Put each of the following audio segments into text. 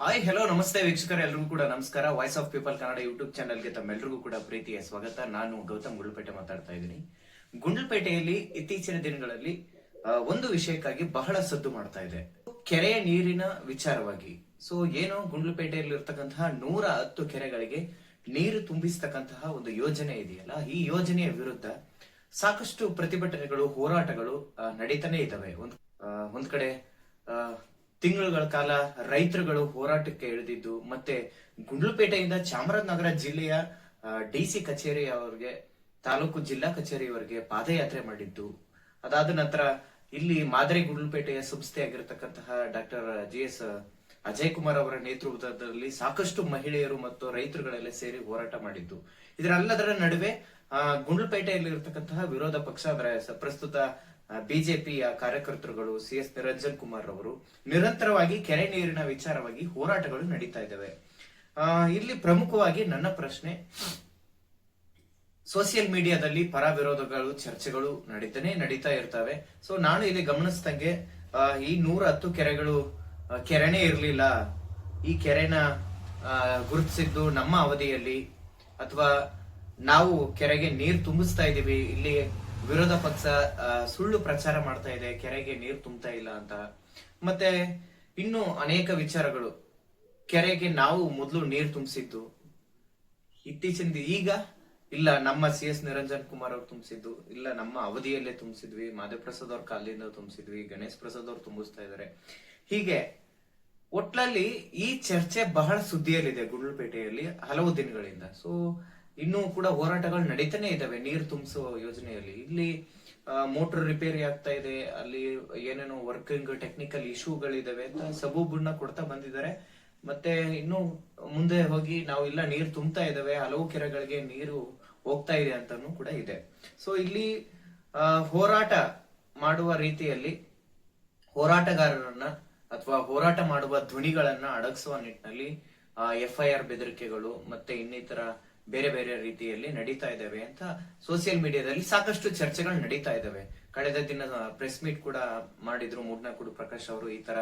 Hi hello ನಮಸ್ತೆ ವೀಕ್ಷಕರ ಎಲ್ರಿಗೂ ಕೂಡ ನಮಸ್ಕಾರ. Voice of people Kannada YouTube ಚಾನೆಲ್ಗೆ ತಮ್ಮೆಲ್ಲರಿಗೂ ಕೂಡ ಪ್ರೀತಿಯ ಸ್ವಾಗತ. ನಾನು ಗೌತಮ್ ಗುಂಡ್ಲುಪೇಟೆ ಮಾತಾಡ್ತಾ ಇದ್ದೀನಿ. ಗುಂಡ್ಲುಪೇಟೆಯಲ್ಲಿ ಇತ್ತೀಚಿನ ದಿನಗಳಲ್ಲಿ ಒಂದು ವಿಷಯಕ್ಕಾಗಿ ಬಹಳ ಸದ್ದು ಮಾಡ್ತಾ ಇದೆ. ಕೆರೆಯ ನೀರಿನ ವಿಚಾರವಾಗಿ. ಸೊ ಏನು ಗುಂಡ್ಲುಪೇಟೆಯಲ್ಲಿ ಇರ್ತಕ್ಕಂತಹ 110 ಕೆರೆಗಳಿಗೆ ನೀರು ತುಂಬಿಸ್ತಕ್ಕಂತಹ ಒಂದು ಯೋಜನೆ ಇದೆಯಲ್ಲ, ಈ ಯೋಜನೆಯ ವಿರುದ್ಧ ಸಾಕಷ್ಟು ಪ್ರತಿಭಟನೆಗಳು, ಹೋರಾಟಗಳು ನಡೀತಾನೆ ಇದ್ದಾವೆ. ಒಂದ್ ಕಡೆ ತಿಂಗಳುಗಳ ಕಾಲ ರೈತರುಗಳು ಹೋರಾಟಕ್ಕೆ ಇಳಿದಿದ್ದು, ಮತ್ತೆ ಗುಂಡ್ಲುಪೇಟೆಯಿಂದ ಚಾಮರಾಜನಗರ ಜಿಲ್ಲೆಯ ಡಿಸಿ ಕಚೇರಿಯವರೆಗೆ, ತಾಲೂಕು ಜಿಲ್ಲಾ ಕಚೇರಿಯವರೆಗೆ ಪಾದಯಾತ್ರೆ ಮಾಡಿದ್ದು. ಅದಾದ ನಂತರ ಇಲ್ಲಿ ಮಾದರಿ ಗುಂಡ್ಲುಪೇಟೆಯ ಸಂಸ್ಥೆಯಾಗಿರ್ತಕ್ಕಂತಹ ಡಾಕ್ಟರ್ GS ಅಜಯ್ ಕುಮಾರ್ ಅವರ ನೇತೃತ್ವದಲ್ಲಿ ಸಾಕಷ್ಟು ಮಹಿಳೆಯರು ಮತ್ತು ರೈತರುಗಳೆಲ್ಲ ಸೇರಿ ಹೋರಾಟ ಮಾಡಿದ್ದು. ಇದರೆಲ್ಲದರ ನಡುವೆ ಗುಂಡ್ಲುಪೇಟೆಯಲ್ಲಿ ಇರತಕ್ಕಂತಹ ವಿರೋಧ ಪಕ್ಷ, ಅದರ ಪ್ರಸ್ತುತ ಬಿಜೆಪಿಯ ಕಾರ್ಯಕರ್ತರುಗಳು, CS ನಿರಂಜನ್ ಕುಮಾರ್ ಅವರು ನಿರಂತರವಾಗಿ ಕೆರೆ ನೀರಿನ ವಿಚಾರವಾಗಿ ಹೋರಾಟಗಳು ನಡೀತಾ ಇದ್ದಾವೆ. ಇಲ್ಲಿ ಪ್ರಮುಖವಾಗಿ ನನ್ನ ಪ್ರಶ್ನೆ, ಸೋಷಿಯಲ್ ಮೀಡಿಯಾದಲ್ಲಿ ಪರ ವಿರೋಧಗಳು, ಚರ್ಚೆಗಳು ನಡೀತಾ ಇರ್ತವೆ. ಸೊ ನಾನು ಇಲ್ಲಿ ಗಮನಿಸಿದಂಗೆ ಈ 110 ಕೆರೆಗಳು ಕೆರೆನೇ ಇರ್ಲಿಲ್ಲ, ಈ ಕೆರೆನ ಗುರುತಿಸಿದ್ದು ನಮ್ಮ ಅವಧಿಯಲ್ಲಿ, ಅಥವಾ ನಾವು ಕೆರೆಗೆ ನೀರು ತುಂಬಿಸ್ತಾ ಇದೀವಿ, ಇಲ್ಲಿ ವಿರೋಧ ಪಕ್ಷ ಸುಳ್ಳು ಪ್ರಚಾರ ಮಾಡ್ತಾ ಇದೆ, ಕೆರೆಗೆ ನೀರು ತುಂಬ್ತಾ ಇಲ್ಲ ಅಂತ. ಮತ್ತೆ ಇನ್ನು ಅನೇಕ ವಿಚಾರಗಳು, ಕೆರೆಗೆ ನಾವು ಮೊದಲು ನೀರು ತುಂಬಿಸಿದ್ದು ಇತ್ತೀಚಿನ, ಈಗ ಇಲ್ಲ ನಮ್ಮ CS ನಿರಂಜನ್ ಕುಮಾರ್ ಅವ್ರು ತುಂಬಿಸಿದ್ದು, ಇಲ್ಲ ನಮ್ಮ ಅವಧಿಯಲ್ಲೇ ತುಂಬಿಸಿದ್ವಿ, ಮಾದೇವ್ ಅವ್ರ ಕಾಲದಿಂದ ತುಂಬಿಸಿದ್ವಿ, ಗಣೇಶ್ ಪ್ರಸಾದ್ ಅವ್ರು ತುಂಬಿಸ್ತಾ ಇದಾರೆ. ಹೀಗೆ ಒಟ್ಲಲ್ಲಿ ಈ ಚರ್ಚೆ ಬಹಳ ಸುದ್ದಿಯಲ್ಲಿದೆ ಗುಂಡ್ಲುಪೇಟೆಯಲ್ಲಿ ಹಲವು ದಿನಗಳಿಂದ. ಸೊ ಇನ್ನೂ ಕೂಡ ಹೋರಾಟಗಳು ನಡೀತಾನೆ ಇದಾವೆ ನೀರು ತುಂಬಿಸುವ ಯೋಜನೆಯಲ್ಲಿ. ಇಲ್ಲಿ ಮೋಟರ್ ರಿಪೇರಿ ಆಗ್ತಾ ಇದೆ, ಅಲ್ಲಿ ಏನೇನೋ ವರ್ಕಿಂಗ್ ಟೆಕ್ನಿಕಲ್ ಇಶ್ಯೂಗಳಿದಾವೆ ಅಂತ ಸಬೂಬನ್ನ ಕೊಡ್ತಾ ಬಂದಿದ್ದಾರೆ. ಮತ್ತೆ ಇನ್ನು ಮುಂದೆ ಹೋಗಿ ನಾವು ಇಲ್ಲ ನೀರು ತುಂಬ್ತಾ ಇದಾವೆ, ಹಲವು ಕೆರೆಗಳಿಗೆ ನೀರು ಹೋಗ್ತಾ ಇದೆ ಅಂತಾನು ಕೂಡ ಇದೆ. ಸೊ ಇಲ್ಲಿ ಹೋರಾಟ ಮಾಡುವ ರೀತಿಯಲ್ಲಿ ಹೋರಾಟಗಾರರನ್ನ ಅಥವಾ ಹೋರಾಟ ಮಾಡುವ ಧ್ವನಿಗಳನ್ನ ಅಡಗಿಸುವ ನಿಟ್ಟಿನಲ್ಲಿ FIR ಬೆದರಿಕೆಗಳು ಮತ್ತೆ ಇನ್ನಿತರ ಬೇರೆ ಬೇರೆ ರೀತಿಯಲ್ಲಿ ನಡೀತಾ ಇದಾವೆ ಅಂತ ಸೋಷಿಯಲ್ ಮೀಡಿಯಾದಲ್ಲಿ ಸಾಕಷ್ಟು ಚರ್ಚೆಗಳು ನಡೀತಾ ಇದಾವೆ. ಕಳೆದ ದಿನ ಪ್ರೆಸ್ ಮೀಟ್ ಕೂಡ ಮಾಡಿದ್ರು ಮೂಡ್ನಾಕುಡು ಪ್ರಕಾಶ್ ಅವರು. ಈ ತರ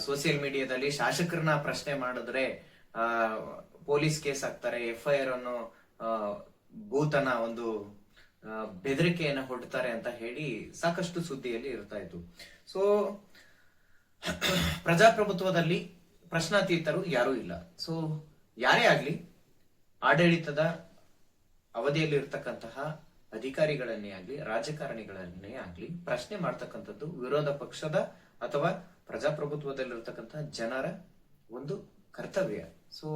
ಸೋಷಿಯಲ್ ಮೀಡಿಯಾದಲ್ಲಿ ಶಾಸಕರನ್ನ ಪ್ರಶ್ನೆ ಮಾಡಿದ್ರೆ ಪೊಲೀಸ್ ಕೇಸ್ ಹಾಕ್ತಾರೆ, FIR ಅನ್ನು ಭೂತನ ಒಂದು ಬೆದರಿಕೆಯನ್ನ ಹೊಡ್ತಾರೆ ಅಂತ ಹೇಳಿ ಸಾಕಷ್ಟು ಸುದ್ದಿಯಲ್ಲಿ ಇರ್ತಾ ಇತ್ತು. ಸೊ ಪ್ರಜಾಪ್ರಭುತ್ವದಲ್ಲಿ ಪ್ರಶ್ನಾತೀತರು ಯಾರೂ ಇಲ್ಲ. ಸೊ ಯಾರೇ ಆಗ್ಲಿ, ಆಡಳಿತದ ಅವಧಿಯಲ್ಲಿ ಇರ್ತಕ್ಕಂತಹ ಅಧಿಕಾರಿಗಳನ್ನೇ ಆಗ್ಲಿ, ರಾಜಕಾರಣಿಗಳನ್ನೇ ಆಗ್ಲಿ ಪ್ರಶ್ನೆ ಮಾಡ್ತಕ್ಕಂಥದ್ದು ವಿರೋಧ ಪಕ್ಷದ ಅಥವಾ ಪ್ರಜಾಪ್ರಭುತ್ವದಲ್ಲಿರ್ತಕ್ಕಂತಹ ಜನರ ಒಂದು ಕರ್ತವ್ಯ. ಸೊ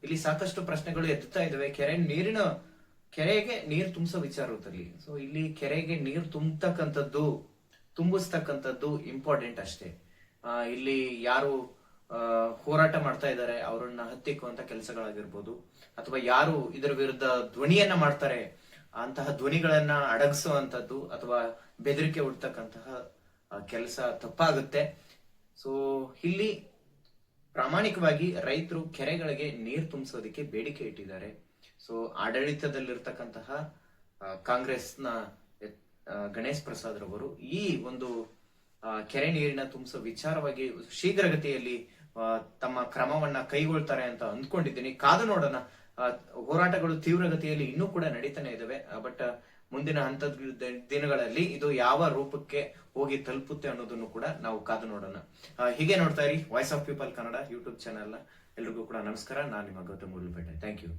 ಇಲ್ಲಿ ಸಾಕಷ್ಟು ಪ್ರಶ್ನೆಗಳು ಎತ್ತುತ್ತಾ ಇದಾವೆ ಕೆರೆಗೆ ನೀರು ತುಂಬಿಸೋ ವಿಚಾರದಲ್ಲಿ. ಸೊ ಇಲ್ಲಿ ಕೆರೆಗೆ ನೀರು ತುಂಬಿಸ್ತಕ್ಕಂಥದ್ದು ಇಂಪಾರ್ಟೆಂಟ್ ಅಷ್ಟೇ. ಇಲ್ಲಿ ಯಾರು ಹೋರಾಟ ಮಾಡ್ತಾ ಇದ್ದಾರೆ ಅವರನ್ನ ಹತ್ತಿಕ್ಕುವಂತ ಕೆಲಸಗಳಾಗಿರ್ಬೋದು, ಅಥವಾ ಯಾರು ಇದರ ವಿರುದ್ಧ ಧ್ವನಿಯನ್ನ ಮಾಡ್ತಾರೆ ಅಂತಹ ಧ್ವನಿಗಳನ್ನ ಅಡಗಿಸುವಂತದ್ದು ಅಥವಾ ಬೆದರಿಕೆ ಹುಡ್ತಕ್ಕಂತಹ ಕೆಲಸ ತಪ್ಪಾಗುತ್ತೆ. ಸೊ ಇಲ್ಲಿ ಪ್ರಾಮಾಣಿಕವಾಗಿ ರೈತರು ಕೆರೆಗಳಿಗೆ ನೀರು ತುಂಬಿಸೋದಕ್ಕೆ ಬೇಡಿಕೆ ಇಟ್ಟಿದ್ದಾರೆ. ಸೊ ಆಡಳಿತದಲ್ಲಿರ್ತಕ್ಕಂತಹ ಕಾಂಗ್ರೆಸ್ನ ಗಣೇಶ್ ಪ್ರಸಾದ್ ರವರು ಈ ಒಂದು ಕೆರೆ ನೀರಿನ ತುಂಬಿಸೋ ವಿಚಾರವಾಗಿ ಶೀಘ್ರಗತಿಯಲ್ಲಿ ತಮ್ಮ ಕ್ರಮವನ್ನ ಕೈಗೊಳ್ತಾರೆ ಅಂತ ಅಂದ್ಕೊಂಡಿದ್ದೀನಿ. ಕಾದು ನೋಡೋಣ. ಹೋರಾಟಗಳು ತೀವ್ರಗತಿಯಲ್ಲಿ ಇನ್ನೂ ಕೂಡ ನಡೀತಾನೆ ಇದಾವೆ. ಬಟ್ ಮುಂದಿನ ಹಂತದ ದಿನಗಳಲ್ಲಿ ಇದು ಯಾವ ರೂಪಕ್ಕೆ ಹೋಗಿ ತಲುಪುತ್ತೆ ಅನ್ನೋದನ್ನು ಕೂಡ ನಾವು ಕಾದು ನೋಡೋಣ. ಹೀಗೆ ನೋಡ್ತಾ ಇರಿ voice of people Kannada YouTube channel. ಎಲ್ರಿಗೂ ಕೂಡ ನಮಸ್ಕಾರ. ನಾನು ನಿಮ್ಮ ಗೌತಮ್ ಗುಂಡ್ಲುಪೇಟೆ. Thank you.